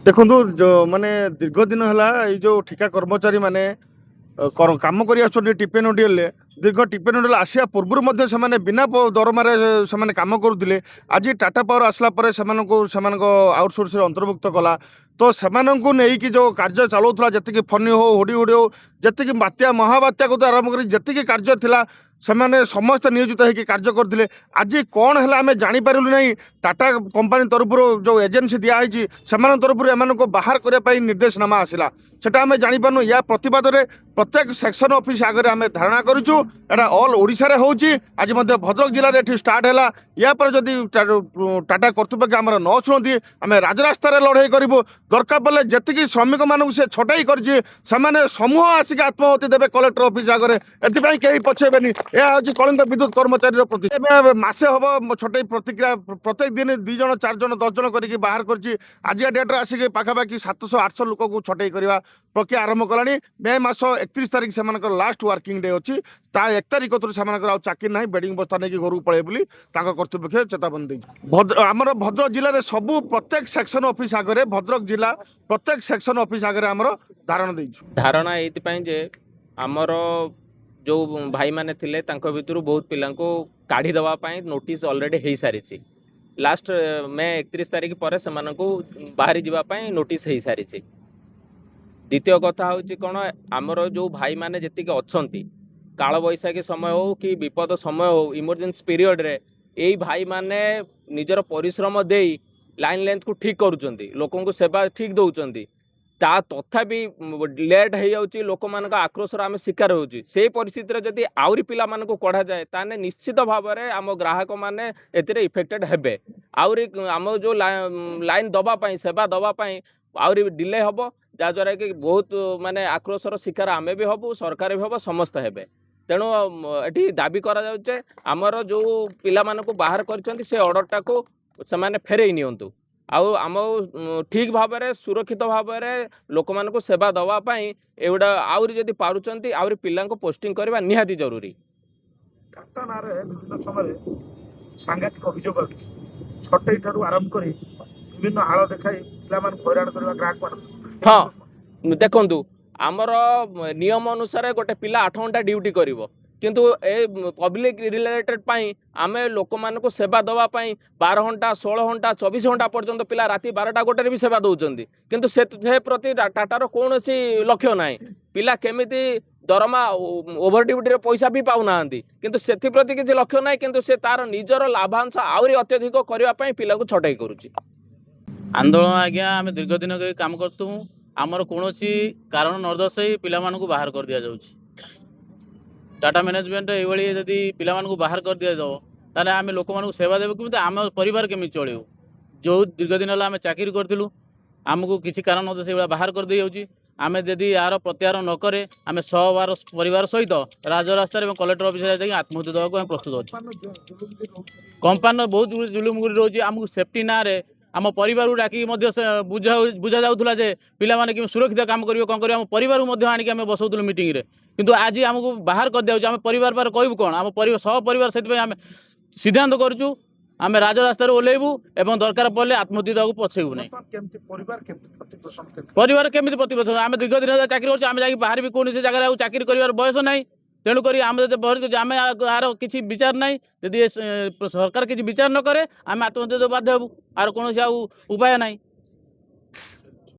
ଦେଖନ୍ତୁ ମାନେ ଦୀର୍ଘ ଦିନ ହେଲା ଏଇ ଯୋଉ ଠିକା କର୍ମଚାରୀ ମାନେ କାମ କରି ଆସୁଛନ୍ତି ଟିପେନୋଡିଏଲରେ ଦୀର୍ଘ ଟିପେନୋଡିଏଲ ଆସିବା ପୂର୍ବରୁ ମଧ୍ୟ ସେମାନେ ବିନା ଦରମାରେ ସେମାନେ କାମ କରୁଥିଲେ। ଆଜି ଟାଟା ପାୱାର ଆସିଲା ପରେ ସେମାନଙ୍କୁ ସେମାନଙ୍କ ଆଉଟସୋର୍ସରେ ଅନ୍ତର୍ଭୁକ୍ତ କଲା। ତ ସେମାନଙ୍କୁ ନେଇକି ଯୋଉ କାର୍ଯ୍ୟ ଚଲାଉଥିଲା ଯେତିକି ଫନି ହଉ ହୁଡ଼ି ହୁଡ଼ି ହଉ ଯେତିକି ବାତ୍ୟା ମହାବାତ୍ୟାକୁ ତ ଆରମ୍ଭ କରି ଯେତିକି କାର୍ଯ୍ୟ ଥିଲା ସେମାନେ ସମସ୍ତେ ନିୟୋଜିତ ହେଇକି କାର୍ଯ୍ୟ କରୁଥିଲେ। ଆଜି କ'ଣ ହେଲା ଆମେ ଜାଣିପାରିଲୁ ନାହିଁ। ଟାଟା କମ୍ପାନୀ ତରଫରୁ ଯେଉଁ ଏଜେନ୍ସି ଦିଆହେଇଛି ସେମାନଙ୍କ ତରଫରୁ ଏମାନଙ୍କୁ ବାହାର କରିବା ପାଇଁ ନିର୍ଦ୍ଦେଶନାମା ଆସିଲା। সেটা আমি জাঁপারু। ইয়া প্রতবাদে প্রত্যেক সেকশন অফিস আগে আমি ধারণা করছু। এটা অল ওড়িশার হচ্ছে। আজ মধ্যে ভদ্রক জেলার এটি স্টার্ট হল। ইয়াপরে যদি টাটা কর্তৃপক্ষ আমার ন শুণতি আমি রাজরাস্তায় লড়াই করবু। দরকার পড়লে যেতিকি শ্রমিক মানুষ সে ছটাই করছে সেমানে সমূহ আসিকি আত্মহতি দেবে কলেক্টর অফিস আগে। এথিপাই কেহি পছাইবেনি। এ হচ্ছে কলিঙ্গ বিদ্যুৎ কর্মচারীর প্রতি এবে মাসে হব ছটাই প্রতিক্রিয়া প্রত্যেক দিন 2 জন 4 জন 10 জন করিকি বাহার করছি। আজিকা ডেট্রে আসিকি পাখাপাখি 700-800 লোক ছটাই করা প্রক্রিয়া আরম্ভ কলানি। মে মাস 31 তারিখ সে লাস্ট ওয়ার্কিং ডে অছি। তা 1 তারিখ কতু সে চাকরি না বেডিং বস্তা নিয়ে ঘরକୁ পড়ে বলে তাঁর কর্তৃপক্ষ চেতাবনী দিয়েছে। আমার ভদ্রক জেলার সবু প্রত্যেক সেকশন অফিস আগে ভদ্রক জেলা প্রত্যেক সেকশন অফিস আগে আমার ধারণা দিয়েছু। ଧାରଣା ଏଇଥିପାଇଁ ଯେ ଆମର ଯେଉଁ ଭାଇମାନେ ଥିଲେ ତାଙ୍କ ଭିତରୁ ବହୁତ ପିଲାଙ୍କୁ କାଢ଼ି ଦେବା ପାଇଁ ନୋଟିସ୍ ଅଲରେଡ଼ି ହେଇସାରିଛି। ଲାଷ୍ଟ ମେ 31 ତାରିଖ ପରେ ସେମାନଙ୍କୁ ବାହାରି ଯିବା ପାଇଁ ନୋଟିସ୍ ହେଇସାରିଛି। ଦ୍ୱିତୀୟ କଥା ହେଉଛି କ'ଣ, ଆମର ଯେଉଁ ଭାଇମାନେ ଯେତିକି ଅଛନ୍ତି କାଳବୈଶାଖୀ ସମୟ ହେଉ କି ବିପଦ ସମୟ ହେଉ ଇମର୍ଜେନ୍ସି ପିରିୟଡ଼ରେ ଏଇ ଭାଇମାନେ ନିଜର ପରିଶ୍ରମ ଦେଇ ଲାଇନ୍ ଲେନ୍ଥକୁ ଠିକ୍ କରୁଛନ୍ତି, ଲୋକଙ୍କୁ ସେବା ଠିକ୍ ଦେଉଛନ୍ତି। ତା ତଥାପି ଲେଟ୍ ହେଇଯାଉଛି, ଲୋକମାନଙ୍କ ଆକ୍ରୋଶର ଆମେ ଶିକାର ହେଉଛୁ। ସେଇ ପରିସ୍ଥିତିରେ ଯଦି ଆହୁରି ପିଲାମାନଙ୍କୁ କଢ଼ାଯାଏ ତାହେଲେ ନିଶ୍ଚିତ ଭାବରେ ଆମ ଗ୍ରାହକମାନେ ଏଥିରେ ଇଫେକ୍ଟେଡ଼ ହେବେ। ଆହୁରି ଆମ ଯେଉଁ ଲାଇନ୍ ଦେବା ପାଇଁ ସେବା ଦେବା ପାଇଁ ଆହୁରି ଡିଲେ ହେବ, ଯାହାଦ୍ୱାରା କି ବହୁତ ମାନେ ଆକ୍ରୋଶର ଶିକାର ଆମେ ବି ହେବୁ, ସରକାର ବି ହେବ, ସମସ୍ତେ ହେବେ। ତେଣୁ ଏଠି ଦାବି କରାଯାଉଛି ଆମର ଯେଉଁ ପିଲାମାନଙ୍କୁ ବାହାର କରିଛନ୍ତି ସେ ଅର୍ଡ଼ରଟାକୁ ସେମାନେ ଫେରେଇ ନିଅନ୍ତୁ। ଆଉ ଆମ ଠିକ୍ ଭାବରେ ସୁରକ୍ଷିତ ଭାବରେ ଲୋକମାନଙ୍କୁ ସେବା ଦେବା ପାଇଁ ଏଗୁଡ଼ା ଆହୁରି ଯଦି ପାରୁଛନ୍ତି ଆହୁରି ପିଲାଙ୍କୁ ପୋଷ୍ଟିଂ କରିବା ନିହାତି ଜରୁରୀ। ଟାଟା ନାଁରେ ବିଭିନ୍ନ ସମୟରେ ସାଂଘାତିକ ଅଭିଯୋଗ ଆସୁଛି। ଛଟେଇ ଠାରୁ ଆରମ୍ଭ କରି ବିଭିନ୍ନ ହାଳ ଦେଖାଇ ପିଲାମାନଙ୍କୁ ହଇରାଣ କରିବା ଗ୍ରାହକମାନଙ୍କୁ। ହଁ, ଦେଖନ୍ତୁ ଆମର ନିୟମ ଅନୁସାରେ ଗୋଟେ ପିଲା 8 ଘଣ୍ଟା ଡ୍ୟୁଟି କରିବ, କିନ୍ତୁ ଏ ପବ୍ଲିକ୍ ରିଲେଟେଡ୍ ପାଇଁ ଆମେ ଲୋକମାନଙ୍କୁ ସେବା ଦେବା ପାଇଁ 12 ଘଣ୍ଟା 16 ଘଣ୍ଟା 24 ଘଣ୍ଟା ପର୍ଯ୍ୟନ୍ତ ପିଲା ରାତି 12ଟା 1ଟାରେ ବି ସେବା ଦେଉଛନ୍ତି। କିନ୍ତୁ ସେ ପ୍ରତି ଟାଟାର କୌଣସି ଲକ୍ଷ୍ୟ ନାହିଁ। ପିଲା କେମିତି ଦରମା ଓଭର ଡ୍ୟୁଟିରେ ପଇସା ବି ପାଉନାହାନ୍ତି, କିନ୍ତୁ ସେଥିପ୍ରତି କିଛି ଲକ୍ଷ୍ୟ ନାହିଁ। କିନ୍ତୁ ସେ ତାର ନିଜର ଲାଭାଂଶ ଆହୁରି ଅତ୍ୟଧିକ କରିବା ପାଇଁ ପିଲାକୁ ଛଟେଇ କରୁଛି। आंदोलन आज्ञा आम दीर्घ दिन काम करतु आमर कौन कारण न दर्शाई पिलामानकु बाहर कर दिया जाउछि। टाटा मैनेजमेंट ये जदि पिलामानकु बाहर कर दिया जाओ ताले आम लोक मानकु सेवा देबे केमिति आम परिवार केमिति चलिबो। जो दीर्घ दिन है आम चाकरी करथिलु आमको किसी कारण न दर्शाई बाहर कर दी जाउछि। आम जदि यार प्रत्याहार न करे आम सहबार परिवार सहित राजरास्तार कलेक्टर ऑफिस जाकि आत्महत्या देवाक प्रस्तुत अच्छे। कंपानी बहुत जुलुमगुरी रोचे। आमको सेफ्टी ना रे आम परिवार डाक बुझा जाऊला जे पिला माने कि सुरक्षित काम करेंगे कौन करेंगे। आम परिवार आणिक आम बसौलु मीटिंग रे, किंतु आज आमको बाहर कर दिया। आम परिवार बारे कहूँ कौन, आम सह परिवार से आम सिद्धांत करूँ आम राजरास्तार ओह्लैबू एवं दरकार पड़े आत्महत्या देवाक पछेबू नहीं। परिवार केमी प्रतिबद्ध आम दीर्घ दिन चाकरी कर आम जा बाहर भी कौन से जगह चाकरी कर बयस ना। तेणुक आम आम यार किसी विचार ना। जदि सरकार किसी विचार न करे आम आत्महत्या बाध्य हबू। आर कौन उपाय ना।